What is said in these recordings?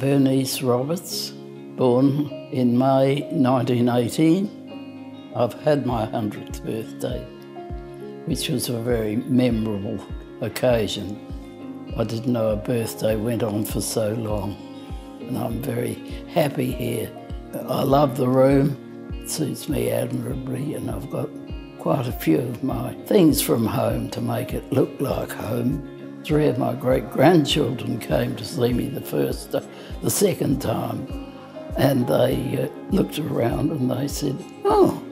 Bernice Roberts, born in May 1918. I've had my 100th birthday, which was a very memorable occasion. I didn't know a birthday went on for so long, and I'm very happy here. I love the room, it suits me admirably, and I've got quite a few of my things from home to make it look like home. 3 of my great-grandchildren came to see me the second time, and they looked around and they said, "Oh,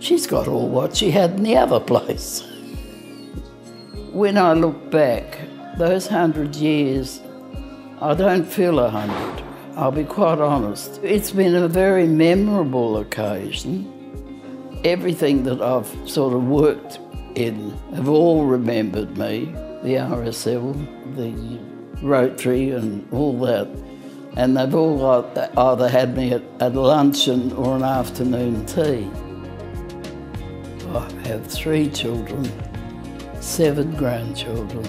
she's got all what she had in the other place." When I look back, those 100 years, I don't feel 100. I'll be quite honest. It's been a very memorable occasion. Everything that I've sort of worked in have all remembered me. The RSL, the Rotary and all that. And they've all either had me at luncheon or an afternoon tea. I have 3 children, 7 grandchildren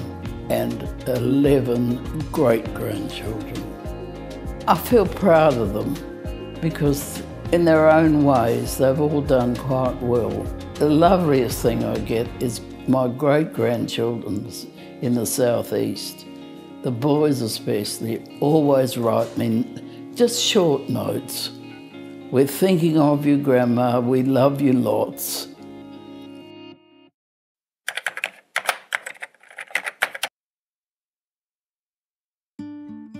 and 11 great-grandchildren. I feel proud of them because in their own ways they've all done quite well. The loveliest thing I get is my great-grandchildren's in the southeast. The boys especially always write me just short notes. "We're thinking of you, Grandma, we love you lots."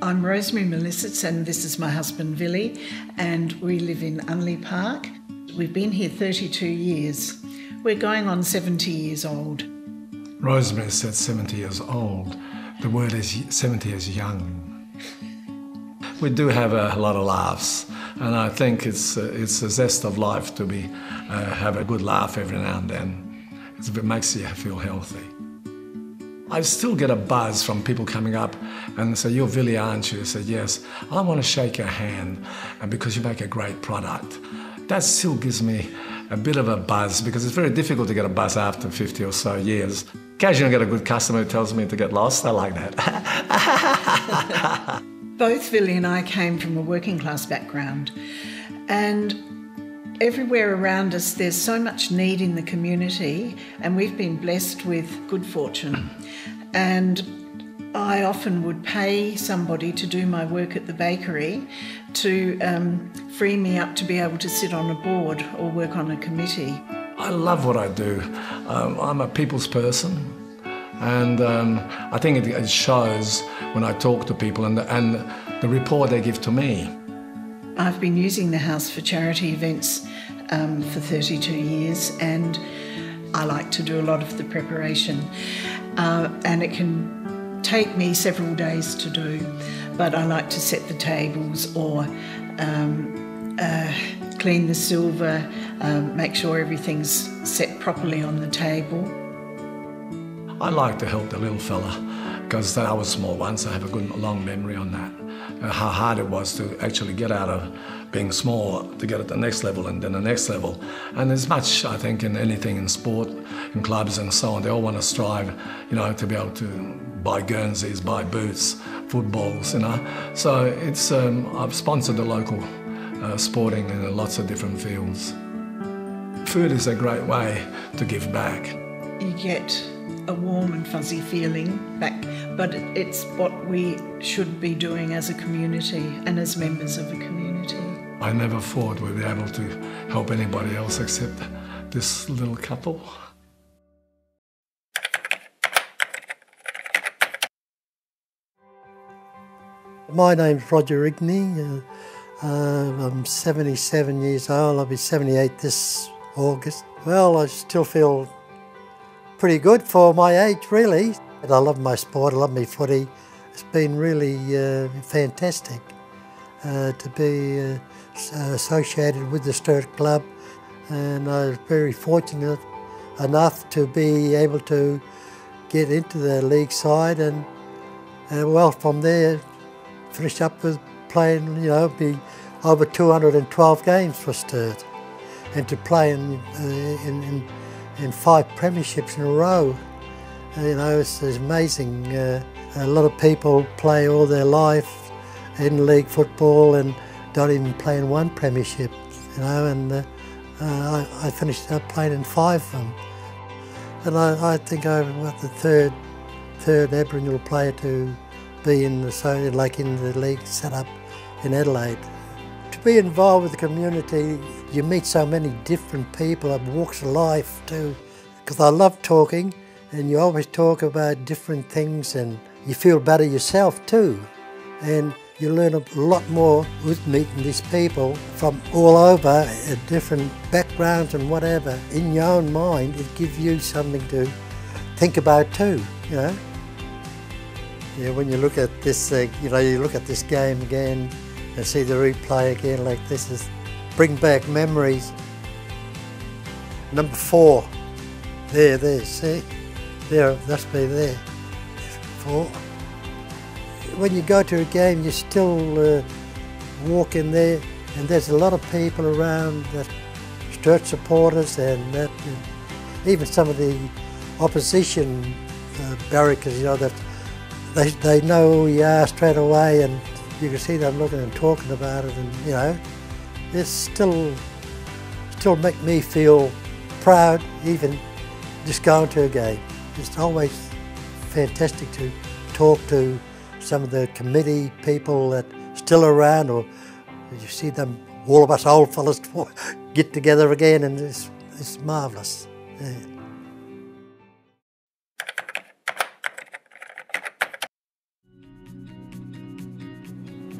I'm Rosemary Milisits and this is my husband Vili, and we live in Unley Park. We've been here 32 years. We're going on 70 years old. Rosemary said 70 years old. The word is 70 is young. We do have a lot of laughs, and I think it's a zest of life to have a good laugh every now and then. It makes you feel healthy. I still get a buzz from people coming up and say, "You're Vili, aren't you?" I said, "Yes." "I want to shake your hand because you make a great product." That still gives me a bit of a buzz because it's very difficult to get a buzz after 50 or so years. Occasionally I get a good customer who tells me to get lost. I like that. Both Vili and I came from a working class background, and everywhere around us there's so much need in the community, and we've been blessed with good fortune. And I often would pay somebody to do my work at the bakery to free me up to be able to sit on a board or work on a committee. I love what I do. I'm a people's person, and I think it shows when I talk to people and the rapport they give to me. I've been using the house for charity events for 32 years, and I like to do a lot of the preparation, and it can take me several days to do, but I like to set the tables or clean the silver, make sure everything's set properly on the table. I like to help the little fella because I was small once. I have a good long memory on that. How hard it was to actually get out of being small to get at the next level and then the next level. And there's much, I think, in anything in sport, in clubs and so on. They all want to strive, to be able to buy Guernseys, buy boots, footballs, So it's I've sponsored the local sporting in lots of different fields. Food is a great way to give back. You get a warm and fuzzy feeling back, but it's what we should be doing as a community and as members of a community. I never thought we'd be able to help anybody else except this little couple. My name's Roger Rigney. I'm 77 years old. I'll be 78 this August. Well, I still feel pretty good for my age, really. And I love my sport, I love my footy. It's been really fantastic to be associated with the Sturt Club, and I was very fortunate enough to be able to get into the league side, and well, from there finish up with playing, be over 212 games for Sturt, and to play in 5 premierships in a row. It's amazing. A lot of people play all their life in league football and not even playing one premiership, you know, and I finished up playing in 5 of them. And I think I was the third Aboriginal player to be in the league set up in Adelaide. To be involved with the community, you meet so many different people of walks of life too. Because I love talking, and you always talk about different things, and you feel better yourself too. And you learn a lot more with meeting these people from all over, different backgrounds and whatever. In your own mind, it gives you something to think about too, you know. Yeah, when you look at this, you know, you look at this game again and see the replay again like this, is bring back memories. Number 4, there, see? There, that's me there, 4. When you go to a game, you still walk in there, and there's a lot of people around, that Sturt supporters and that, even some of the opposition barricades, you know, that they know who you are straight away, and you can see them looking and talking about it, and you know, it's still make me feel proud, even just going to a game. It's always fantastic to talk to some of the committee people that are still around, or you see them, all of us old fellas get together again, and it's marvellous. Yeah.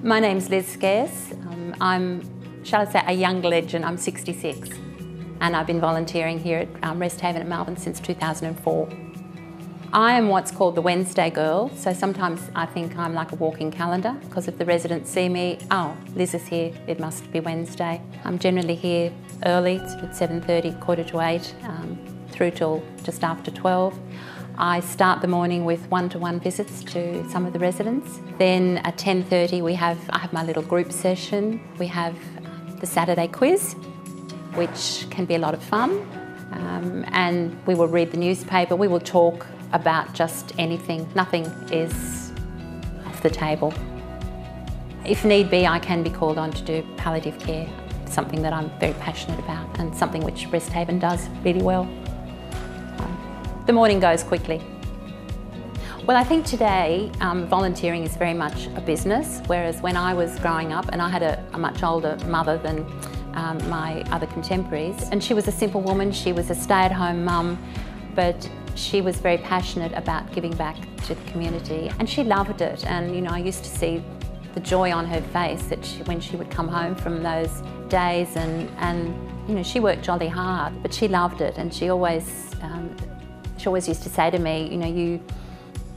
My name's Liz Scarce. I'm, shall I say, a young legend. I'm 66, and I've been volunteering here at Resthaven at Melbourne since 2004. I am what's called the Wednesday girl, so sometimes I think I'm like a walking calendar, because if the residents see me, oh, Liz is here, it must be Wednesday. I'm generally here early, it's at 7:30, 7:45, through till just after 12. I start the morning with one-to-one visits to some of the residents. Then at 10:30 I have my little group session. We have the Saturday quiz, which can be a lot of fun. And we will read the newspaper, we will talk about just anything. Nothing is off the table. If need be, I can be called on to do palliative care, something that I'm very passionate about and something which Resthaven does really well. The morning goes quickly. Well, I think today volunteering is very much a business, whereas when I was growing up, and I had a much older mother than my other contemporaries, and she was a simple woman, she was a stay-at-home mum, but she was very passionate about giving back to the community, and she loved it. And you know, I used to see the joy on her face that when she would come home from those days, and you know, she worked jolly hard, but she loved it, and she always used to say to me, you know,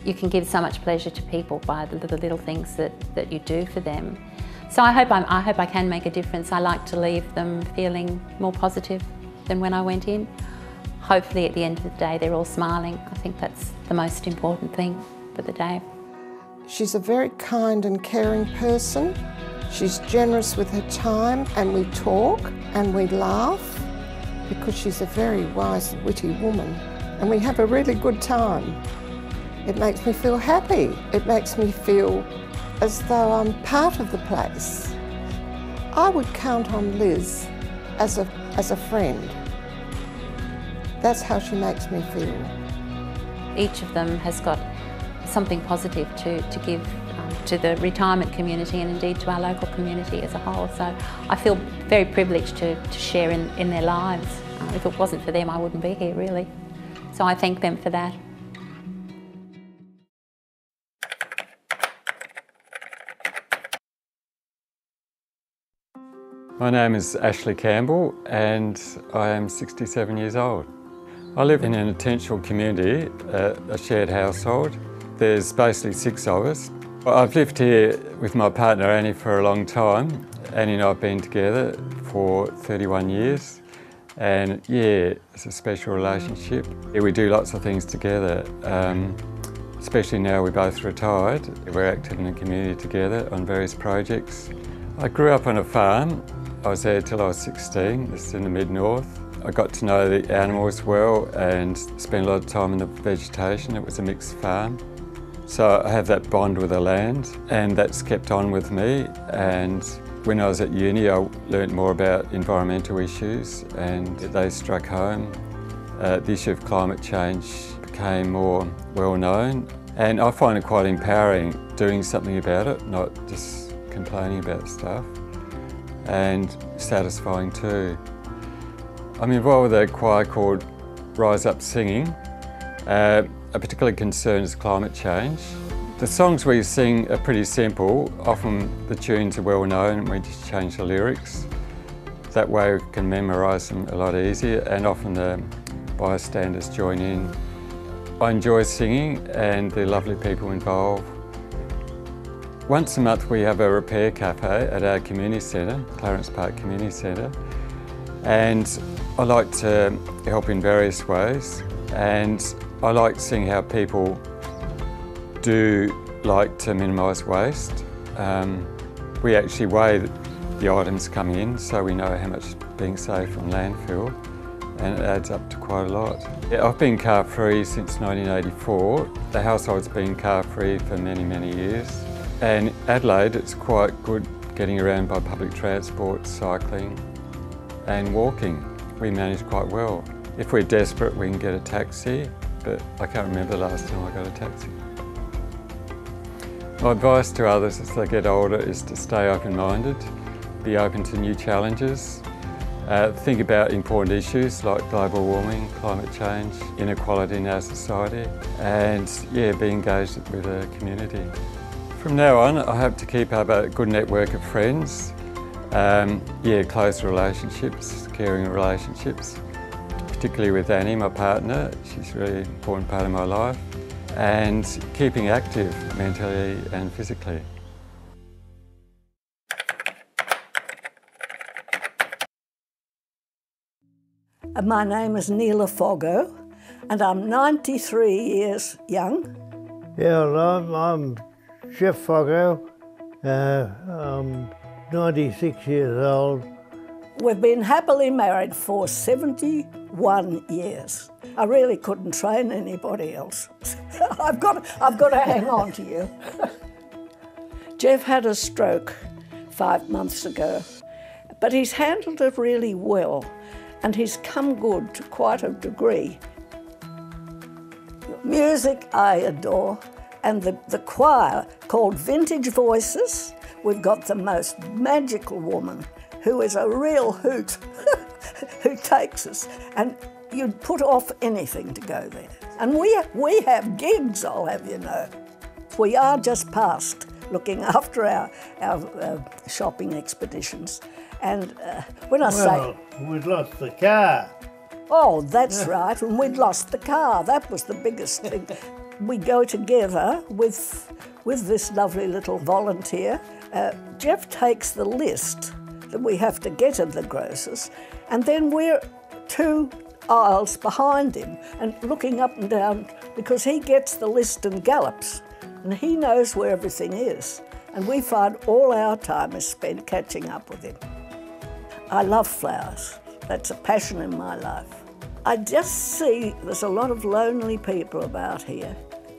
you can give so much pleasure to people by the little things that you do for them. So I hope I can make a difference. I like to leave them feeling more positive than when I went in. Hopefully at the end of the day they're all smiling. I think that's the most important thing for the day. She's a very kind and caring person. She's generous with her time, and we talk and we laugh because she's a very wise and witty woman, and we have a really good time. It makes me feel happy. It makes me feel as though I'm part of the place. I would count on Liz as a friend. That's how she makes me feel. Each of them has got something positive to give to the retirement community, and indeed to our local community as a whole. So I feel very privileged to share in their lives. If it wasn't for them, I wouldn't be here, really. So I thank them for that. My name is Ashley Campbell, and I am 67 years old. I live in an intentional community, a shared household. There's basically 6 of us. I've lived here with my partner Annie for a long time. Annie and I have been together for 31 years, and yeah, it's a special relationship. Yeah, we do lots of things together, especially now we're both retired. We're active in the community together on various projects. I grew up on a farm. I was there till I was 16, this is in the mid-north. I got to know the animals well and spent a lot of time in the vegetation. It was a mixed farm. So I have that bond with the land, and that's kept on with me. And when I was at uni, I learnt more about environmental issues, and they struck home. The issue of climate change became more well known, and I find it quite empowering doing something about it, not just complaining about stuff, and satisfying too. I'm involved with a choir called Rise Up Singing. A particular concern is climate change. The songs we sing are pretty simple. Often the tunes are well known and we just change the lyrics. That way we can memorise them a lot easier, and often the bystanders join in. I enjoy singing and the lovely people involved. Once a month we have a repair cafe at our community centre, Clarence Park Community Centre, and I like to help in various ways, and I like seeing how people do like to minimise waste. We actually weigh the items come in so we know how much is being saved from landfill, and it adds up to quite a lot. Yeah, I've been car free since 1984. The household's been car free for many, many years. And Adelaide, it's quite good getting around by public transport, cycling and walking. We manage quite well. If we're desperate, we can get a taxi, but I can't remember the last time I got a taxi. My advice to others as they get older is to stay open-minded, be open to new challenges, think about important issues like global warming, climate change, inequality in our society, and yeah, be engaged with the community. From now on, I hope to keep up a good network of friends, close relationships, caring relationships, particularly with Annie, my partner. She's a really important part of my life, and keeping active mentally and physically. My name is Neila Foggo, and I'm 93 years young. Yeah, well, I'm Geoff Foggo. I'm 96 years old. We've been happily married for 71 years. I really couldn't train anybody else. I've got to hang on to you. Geoff had a stroke 5 months ago, but he's handled it really well, and he's come good to quite a degree. Music I adore, and the choir called Vintage Voices. We've got the most magical woman who is a real hoot who takes us, and you'd put off anything to go there. And we have gigs, I'll have you know. We are just past looking after our shopping expeditions. And when I say... Well, we'd lost the car. Oh, that's right, and we'd lost the car. That was the biggest thing. We go together with this lovely little volunteer. Geoff takes the list that we have to get at the grocers, and then we're 2 aisles behind him and looking up and down, because he gets the list and gallops, and he knows where everything is. And we find all our time is spent catching up with him. I love flowers. That's a passion in my life. I just see there's a lot of lonely people about here,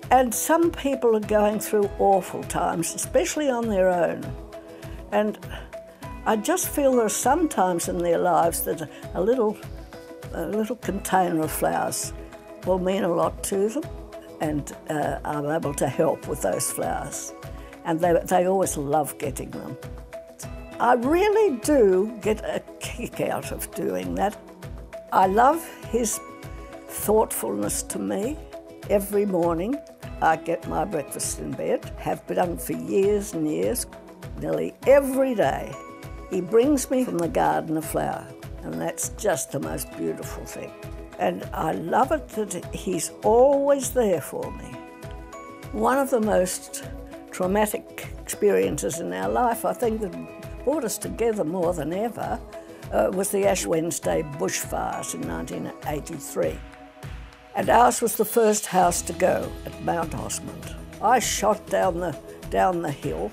and some people are going through awful times, especially on their own. And I just feel there are some times in their lives that a little container of flowers will mean a lot to them, and I'm able to help with those flowers. And they always love getting them. I really do get a kick out of doing that. I love his thoughtfulness to me. Every morning I get my breakfast in bed, have done for years and years. Nearly every day he brings me from the garden a flower, and that's just the most beautiful thing. And I love it that he's always there for me. One of the most traumatic experiences in our life, I think, that brought us together more than ever, was the Ash Wednesday bushfires in 1983. And ours was the first house to go at Mount Osmond. I shot down the hill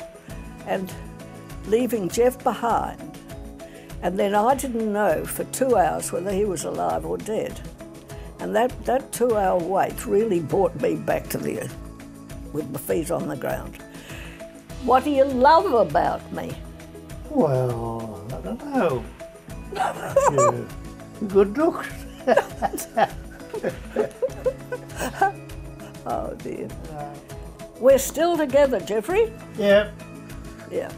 and leaving Geoff behind. And then I didn't know for 2 hours whether he was alive or dead. And that 2-hour wait really brought me back to the with my feet on the ground. What do you love about me? Well, I don't know. Good looks. Oh dear. We're still together, Jeffrey. Yeah. Yeah.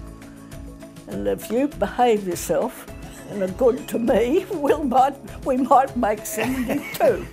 And if you behave yourself and are good to me, we might make 72.